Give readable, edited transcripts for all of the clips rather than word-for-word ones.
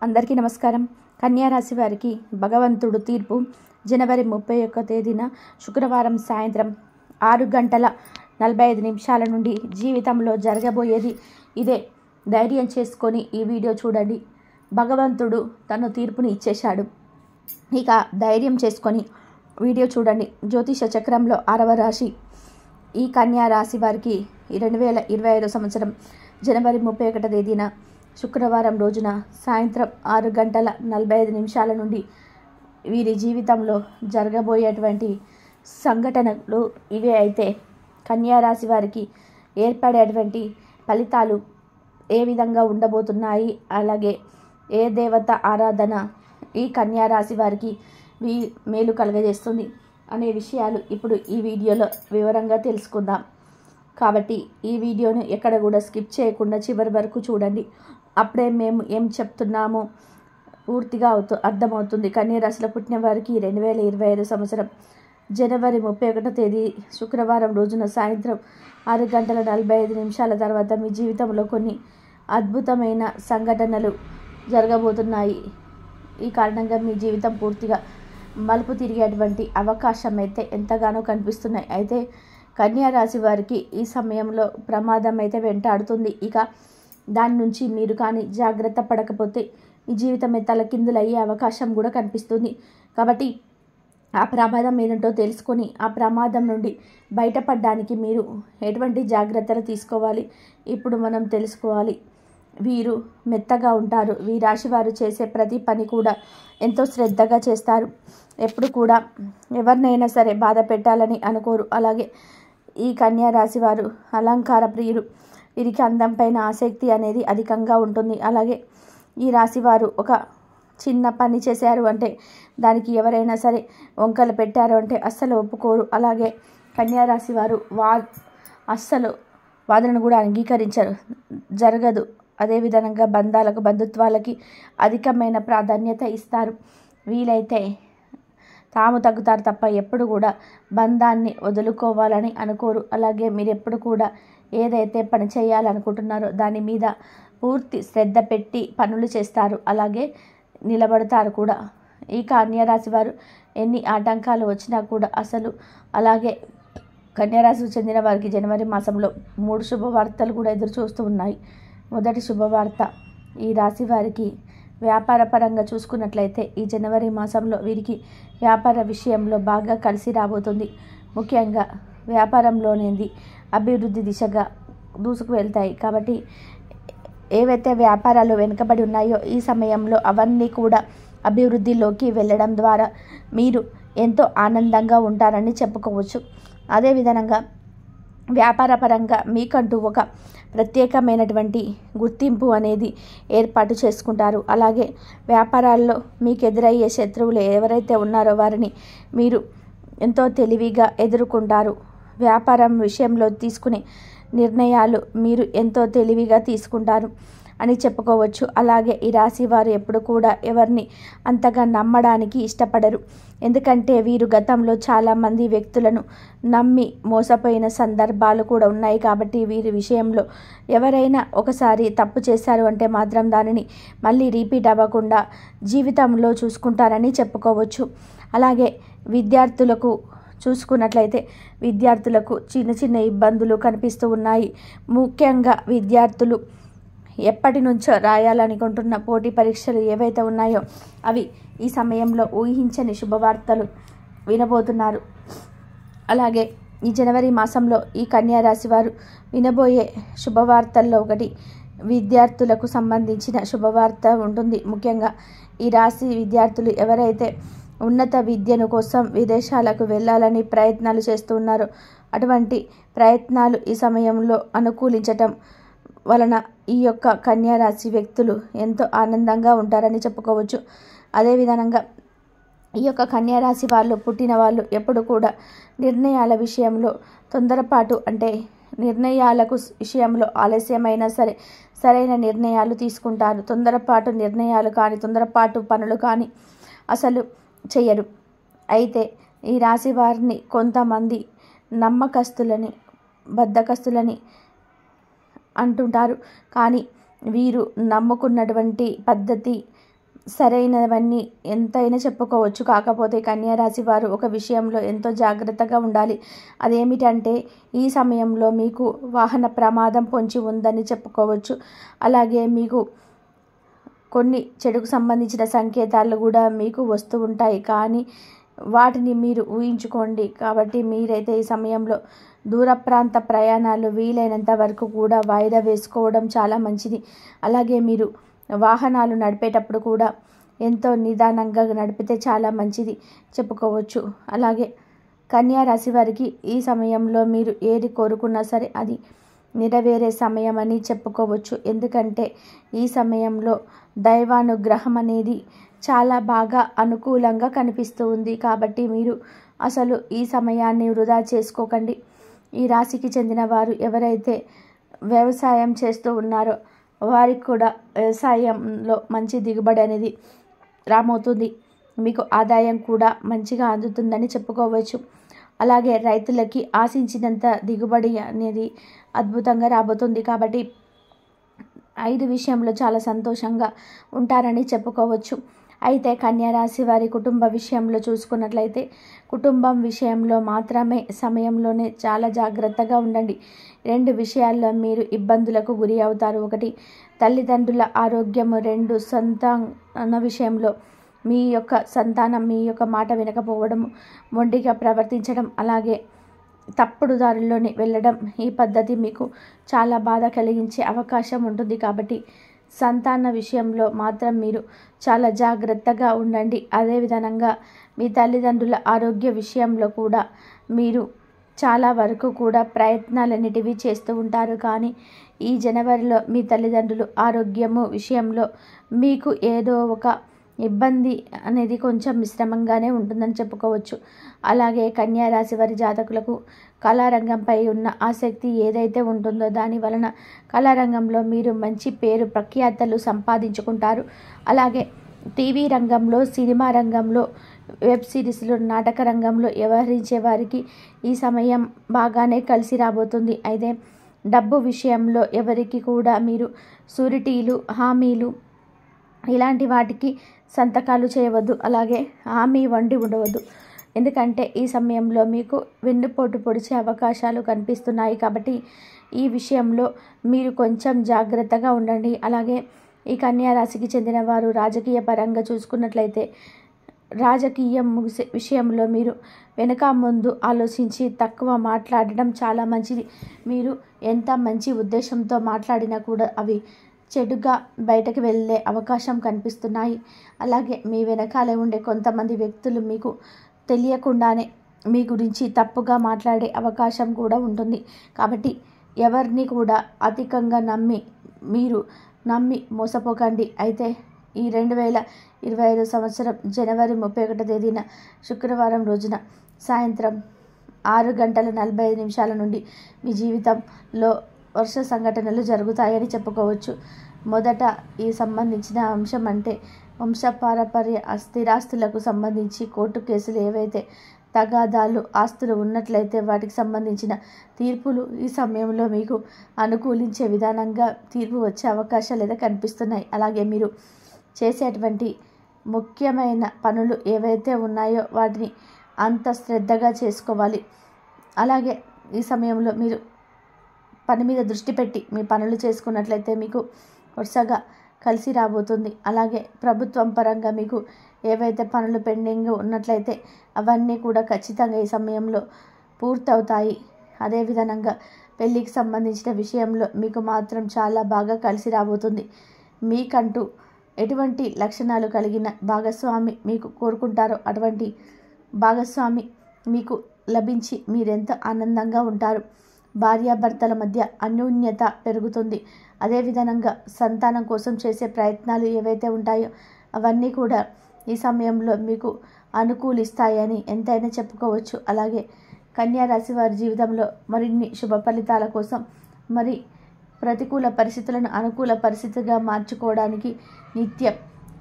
అందరికీ నమస్కారం. కన్యా రాశి వారికి భగవంతుడు తీర్పు జనవరి 31 తేదీన శుక్రవారం సాయంత్రం 6:45 నుండి జీవితంలో జరగబోయేది ఇదే. ధైర్యం చేసుకొని ఈ వీడియో చూడండి. భగవంతుడు తన తీర్పుని ఇచ్చేశాడు. ఇక ధైర్యం చేసుకొని వీడియో చూడండి. జ్యోతిష చక్రంలో 6వ రాశి ఈ కన్యా రాశి వారికి 2025 సంవత్సరం జనవరి 31 తేదీన శుక్రవారం రోజున సాయంత్రం 6:45 నుండి వీరి జీవితంలో జరగబోయేటువంటి సంఘటనలు ఇవే. అయితే కన్యా రాశి వారికి ఏర్పడేటువంటి ఫలితాలు ఏ విధంగా ఉండబోతున్నాయి, అలాగే ఏ దేవత ఆరాధన ఈ కన్యా రాశి వారికి మేలు కలగజేస్తుంది అనే విషయాలు ఇప్పుడు ఈ వీడియోలో వివరంగా తెలుసుకుందాం. కాబట్టి ఈ వీడియోను ఎక్కడ కూడా స్కిప్ చేయకుండా చివరి వరకు చూడండి. అప్పుడే మేము ఏం చెప్తున్నామో పూర్తిగా అర్థమవుతుంది. కన్యా రాశిలో పుట్టిన వారికి 2025 సంవత్సరం జనవరి 31 తేదీ శుక్రవారం రోజున సాయంత్రం 6:45 తర్వాత మీ జీవితంలో కొన్ని అద్భుతమైన సంఘటనలు జరగబోతున్నాయి. ఈ కారణంగా మీ జీవితం పూర్తిగా మలుపు తిరిగేటువంటి అవకాశం అయితే ఎంతగానో కనిపిస్తున్నాయి. అయితే కన్యా రాశి వారికి ఈ సమయంలో ప్రమాదం అయితే వెంటాడుతుంది. ఇక దాని నుంచి మీరు కానీ జాగ్రత్త పడకపోతే మీ జీవితమే తలకిందులయ్యే అవకాశం కూడా కనిపిస్తుంది. కాబట్టి ఆ ప్రమాదం ఏంటో తెలుసుకొని ఆ ప్రమాదం నుండి బయటపడడానికి మీరు ఎటువంటి జాగ్రత్తలు తీసుకోవాలి ఇప్పుడు మనం తెలుసుకోవాలి. వీరు మెత్తగా ఉంటారు. ఈ రాశి వారు చేసే ప్రతి పని కూడా ఎంతో శ్రద్ధగా చేస్తారు. ఎప్పుడు కూడా ఎవరినైనా సరే బాధ పెట్టాలని అనుకోరు. అలాగే ఈ కన్యా రాశి వారు అలంకార ప్రియులు. వీరికి అందం పైన ఆసక్తి అనేది అధికంగా ఉంటుంది. అలాగే ఈ రాశి వారు ఒక చిన్న పని చేశారు అంటే దానికి ఎవరైనా సరే వంకలు పెట్టారు అంటే అస్సలు ఒప్పుకోరు. అలాగే కన్యా రాశి వారు అస్సలు వాదనను కూడా అంగీకరించరు, జరగదు. అదేవిధంగా బంధుత్వాలకి అధికమైన ప్రాధాన్యత ఇస్తారు. వీలైతే తాము తగ్గుతారు తప్ప ఎప్పుడు కూడా బంధాన్ని వదులుకోవాలని అనుకోరు. అలాగే మీరు ఎప్పుడు కూడా ఏదైతే పని చేయాలనుకుంటున్నారో దాని మీద పూర్తి శ్రద్ధ పెట్టి పనులు చేస్తారు. అలాగే నిలబడతారు కూడా. ఈ కన్యా రాశి వారు ఎన్ని ఆటంకాలు వచ్చినా కూడా అలాగే కన్యా రాశికి చెందిన వారికి జనవరి మాసంలో 3 శుభవార్తలు కూడా ఎదురు చూస్తూ ఉన్నాయి. మొదటి శుభవార్త, ఈ రాశి వారికి వ్యాపార పరంగా చూసుకున్నట్లయితే ఈ జనవరి మాసంలో వీరికి వ్యాపార విషయంలో బాగా కలిసి రాబోతుంది. ముఖ్యంగా వ్యాపారంలోనేది అభివృద్ధి దిశగా దూసుకు వెళ్తాయి. కాబట్టి ఏవైతే వ్యాపారాలు వెనుకబడి ఉన్నాయో ఈ సమయంలో అవన్నీ కూడా అభివృద్ధిలోకి వెళ్ళడం ద్వారా మీరు ఎంతో ఆనందంగా ఉంటారని చెప్పుకోవచ్చు. అదేవిధంగా వ్యాపార పరంగా మీకంటూ ఒక ప్రత్యేకమైనటువంటి గుర్తింపు అనేది ఏర్పాటు చేసుకుంటారు. అలాగే వ్యాపారాల్లో మీకు ఎదురయ్యే శత్రువులు ఎవరైతే ఉన్నారో వారిని మీరు ఎంతో తెలివిగా ఎదుర్కొంటారు. వ్యాపారం విషయంలో తీసుకునే నిర్ణయాలు మీరు ఎంతో తెలివిగా తీసుకుంటారు అని చెప్పుకోవచ్చు. అలాగే ఈ రాశి వారు ఎప్పుడు కూడా ఎవరిని అంతగా నమ్మడానికి ఇష్టపడరు. ఎందుకంటే వీరు గతంలో చాలామంది వ్యక్తులను నమ్మి మోసపోయిన సందర్భాలు కూడా ఉన్నాయి. కాబట్టి వీరి విషయంలో ఎవరైనా ఒకసారి తప్పు చేశారు అంటే మాత్రం దానిని మళ్ళీ రిపీట్ అవ్వకుండా జీవితంలో చూసుకుంటారని చెప్పుకోవచ్చు. అలాగే విద్యార్థులకు చూసుకున్నట్లయితే విద్యార్థులకు చిన్న చిన్న ఇబ్బందులు కనిపిస్తూ ఉన్నాయి. ముఖ్యంగా విద్యార్థులు ఎప్పటి నుంచో రాయాలనుకుంటున్న పోటీ పరీక్షలు ఏవైతే ఉన్నాయో అవి ఈ సమయంలో ఊహించని శుభవార్తలు వినబోతున్నారు. అలాగే ఈ జనవరి మాసంలో ఈ కన్యా రాశి వారు వినబోయే శుభవార్తల్లో ఒకటి విద్యార్థులకు సంబంధించిన శుభవార్త ఉంటుంది. ముఖ్యంగా ఈ రాశి విద్యార్థులు ఎవరైతే ఉన్నత విద్యను కోసం విదేశాలకు వెళ్ళాలని ప్రయత్నాలు చేస్తూ ఉన్నారో అటువంటి ప్రయత్నాలు ఈ సమయంలో అనుకూలించటం వలన ఈ యొక్క కన్యా రాశి వ్యక్తులు ఎంతో ఆనందంగా ఉంటారని చెప్పుకోవచ్చు. అదేవిధంగా ఈ యొక్క కన్యా రాశి వాళ్ళు పుట్టిన వాళ్ళు ఎప్పుడు కూడా నిర్ణయాల విషయంలో తొందరపాటు అంటే నిర్ణయాలకు విషయంలో ఆలస్యమైనా సరే సరైన నిర్ణయాలు తీసుకుంటారు. తొందరపాటు నిర్ణయాలు కానీ తొందరపాటు పనులు కానీ అసలు చెయ్యరు. అయితే ఈ రాశి వారిని కొంతమంది నమ్మకస్తులని బద్ధకస్తులని అంటుంటారు. కానీ వీరు నమ్ముకున్నటువంటి పద్ధతి సరైనవన్నీ ఎంతైనా చెప్పుకోవచ్చు. కాకపోతే కన్యా రాశి వారు ఒక విషయంలో ఎంతో జాగ్రత్తగా ఉండాలి. అదేమిటంటే ఈ సమయంలో మీకు వాహన ప్రమాదం పొంచి ఉందని చెప్పుకోవచ్చు. అలాగే మీకు కొన్ని చెడుకు సంబంధించిన సంకేతాలు కూడా మీకు వస్తూ ఉంటాయి, కానీ వాటిని మీరు ఊహించుకోండి. కాబట్టి మీరైతే ఈ సమయంలో దూర ప్రాంత ప్రయాణాలు వీలైనంత వరకు కూడా వాయిదా వేసుకోవడం చాలా మంచిది. అలాగే మీరు వాహనాలు నడిపేటప్పుడు కూడా ఎంతో నిదానంగా నడిపితే చాలా మంచిది చెప్పుకోవచ్చు. అలాగే కన్యా రాశి వారికి ఈ సమయంలో మీరు ఏది కోరుకున్నా సరే అది నెరవేరే సమయం అని చెప్పుకోవచ్చు. ఎందుకంటే ఈ సమయంలో దైవానుగ్రహం అనేది చాలా బాగా అనుకూలంగా కనిపిస్తూ ఉంది. కాబట్టి మీరు అసలు ఈ సమయాన్ని వృధా చేసుకోకండి. ఈ రాశికి చెందిన వారు ఎవరైతే వ్యవసాయం చేస్తూ ఉన్నారో వారికి కూడా వ్యవసాయంలో మంచి దిగుబడి అనేది రాబోతుంది. మీకు ఆదాయం కూడా మంచిగా అందుతుందని చెప్పుకోవచ్చు. అలాగే రైతులకి ఆశించినంత దిగుబడి అనేది అద్భుతంగా రాబోతుంది. కాబట్టి 5 విషయంలో చాలా సంతోషంగా ఉంటారని చెప్పుకోవచ్చు. అయితే కన్యా రాశి వారి కుటుంబ విషయంలో చూసుకున్నట్లయితే కుటుంబం విషయంలో మాత్రమే సమయంలోనే చాలా జాగ్రత్తగా ఉండండి. 2 విషయాల్లో మీరు ఇబ్బందులకు గురి అవుతారు. 1 తల్లిదండ్రుల ఆరోగ్యము, 2 సంతాన విషయంలో మీ యొక్క సంతానం మీ యొక్క మాట వినకపోవడం, మొండిగా ప్రవర్తించడం, అలాగే తప్పుడు దారిలోనే వెళ్ళడం, ఈ పద్ధతి మీకు చాలా బాధ కలిగించే అవకాశం ఉంటుంది. కాబట్టి సంతాన విషయంలో మాత్రం మీరు చాలా జాగ్రత్తగా ఉండండి. అదేవిధంగా మీ తల్లిదండ్రుల ఆరోగ్య విషయంలో కూడా మీరు చాలా వరకు కూడా ప్రయత్నాలన్నిటివి చేస్తూ ఉంటారు. కానీ ఈ జనవరిలో మీ తల్లిదండ్రులు ఆరోగ్యము విషయంలో మీకు ఏదో ఒక ఇబ్బంది అనేది కొంచెం మిశ్రమంగానే ఉంటుందని చెప్పుకోవచ్చు. అలాగే కన్యా రాశి వారి జాతకులకు కళారంగంపై ఉన్న ఆసక్తి ఏదైతే ఉంటుందో దాని వలన కళారంగంలో మీరు మంచి పేరు ప్రఖ్యాతలు సంపాదించుకుంటారు. అలాగే టీవీ రంగంలో, సినిమా రంగంలో, వెబ్ సిరీస్లో, నాటక రంగంలో వ్యవహరించే వారికి ఈ సమయం బాగానే కలిసి రాబోతుంది. అయితే డబ్బు విషయంలో ఎవరికి కూడా మీరు షూరిటీలు, హామీలు ఇలాంటి వాటికి సంతకాలు చేయవద్దు. అలాగే హామీ వండి ఉండవద్దు. ఎందుకంటే ఈ సమయంలో మీకు వెన్నుపోటు పొడిచే అవకాశాలు కనిపిస్తున్నాయి. కాబట్టి ఈ విషయంలో మీరు కొంచెం జాగ్రత్తగా ఉండండి. అలాగే ఈ కన్యా రాశికి చెందిన వారు రాజకీయ పరంగా చూసుకున్నట్లయితే రాజకీయం విషయంలో మీరు వెనక ముందు ఆలోచించి తక్కువ మాట్లాడడం చాలా మంచిది. మీరు ఎంత మంచి ఉద్దేశంతో మాట్లాడినా కూడా అవి చెడుగా బయటకు వెళ్ళే అవకాశం కనిపిస్తున్నాయి. అలాగే మీ వెనకాలే ఉండే కొంతమంది వ్యక్తులు మీకు తెలియకుండానే మీ గురించి తప్పుగా మాట్లాడే అవకాశం కూడా ఉంటుంది. కాబట్టి ఎవరిని కూడా అధికంగా నమ్మి మోసపోకండి. అయితే ఈ 2025 సంవత్సరం జనవరి 31 తేదీన శుక్రవారం రోజున సాయంత్రం 6:45 నుండి మీ జీవితంలో వర్ష సంఘటనలు జరుగుతాయని చెప్పుకోవచ్చు. మొదట ఈ సంబంధించిన అంశం అంటే వంశపారపర్య స్థిరాస్తులకు సంబంధించి కోర్టు కేసులు ఏవైతే తగాదాలు ఆస్తులు ఉన్నట్లయితే వాటికి సంబంధించిన తీర్పులు ఈ సమయంలో మీకు అనుకూలించే విధానంగా తీర్పు వచ్చే అవకాశాలు అయితే కనిపిస్తున్నాయి. అలాగే మీరు చేసేటువంటి ముఖ్యమైన పనులు ఏవైతే ఉన్నాయో వాటిని అంత శ్రద్ధగా చేసుకోవాలి. అలాగే ఈ సమయంలో మీరు పని మీద దృష్టి పెట్టి మీ పనులు చేసుకున్నట్లయితే మీకు వరుసగా కలిసి రాబోతుంది. అలాగే ప్రభుత్వం పరంగా మీకు ఏవైతే పనులు పెండింగ్ ఉన్నట్లయితే అవన్నీ కూడా ఖచ్చితంగా ఈ సమయంలో పూర్తవుతాయి. అదేవిధంగా పెళ్ళికి సంబంధించిన విషయంలో మీకు మాత్రం చాలా బాగా కలిసి రాబోతుంది. మీకంటూ ఎటువంటి లక్షణాలు కలిగిన భాగస్వామి మీకు కోరుకుంటారో అటువంటి భాగస్వామి మీకు లభించి మీరెంతో ఆనందంగా ఉంటారు. భార్యాభర్తల మధ్య అన్యోన్యత పెరుగుతుంది. అదేవిధంగా సంతానం కోసం చేసే ప్రయత్నాలు ఏవైతే ఉంటాయో అవన్నీ కూడా ఈ సమయంలో మీకు అనుకూలిస్తాయని ఎంతైనా చెప్పుకోవచ్చు. అలాగే కన్యా రాశి వారి జీవితంలో మరిన్ని శుభ ఫలితాల కోసం మరి ప్రతికూల పరిస్థితులను అనుకూల పరిస్థితిగా మార్చుకోవడానికి నిత్యం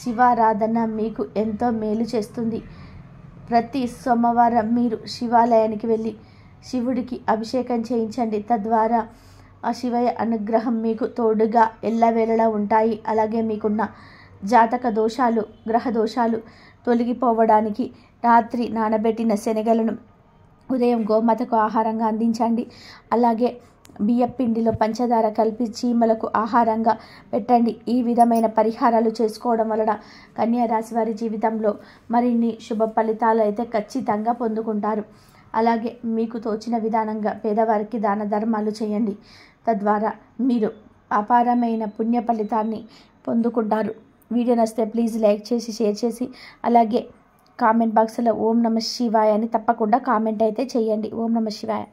శివారాధన మీకు ఎంతో మేలు చేస్తుంది. ప్రతి సోమవారం మీరు శివాలయానికి వెళ్ళి శివుడికి అభిషేకం చేయించండి. తద్వారా ఆ శివయ్య అనుగ్రహం మీకు తోడుగా ఎల్లవేళలా ఉంటాయి. అలాగే మీకున్న జాతక దోషాలు, గ్రహ దోషాలు తొలగిపోవడానికి రాత్రి నానబెట్టిన శనగలను ఉదయం గోమాతకు ఆహారంగా అందించండి. అలాగే బియ్యపిండిలో పంచదార కలిపి చీమలకు ఆహారంగా పెట్టండి. ఈ విధమైన పరిహారాలు చేసుకోవడం వలన కన్యా రాశి వారి జీవితంలో మరిన్ని శుభ ఫలితాలు అయితే ఖచ్చితంగా పొందుకుంటారు. అలాగే మీకు తోచిన విధానంగా పేదవారికి దాన ధర్మాలు చేయండి. తద్వారా మీరు అపారమైన పుణ్య ఫలితాన్ని పొందుకుంటారు. వీడియో నచ్చితే ప్లీజ్ లైక్ చేసి, షేర్ చేసి, అలాగే కామెంట్ బాక్స్లో ఓం నమః శివాయ అని తప్పకుండా కామెంట్ అయితే చేయండి. ఓం నమః శివాయ.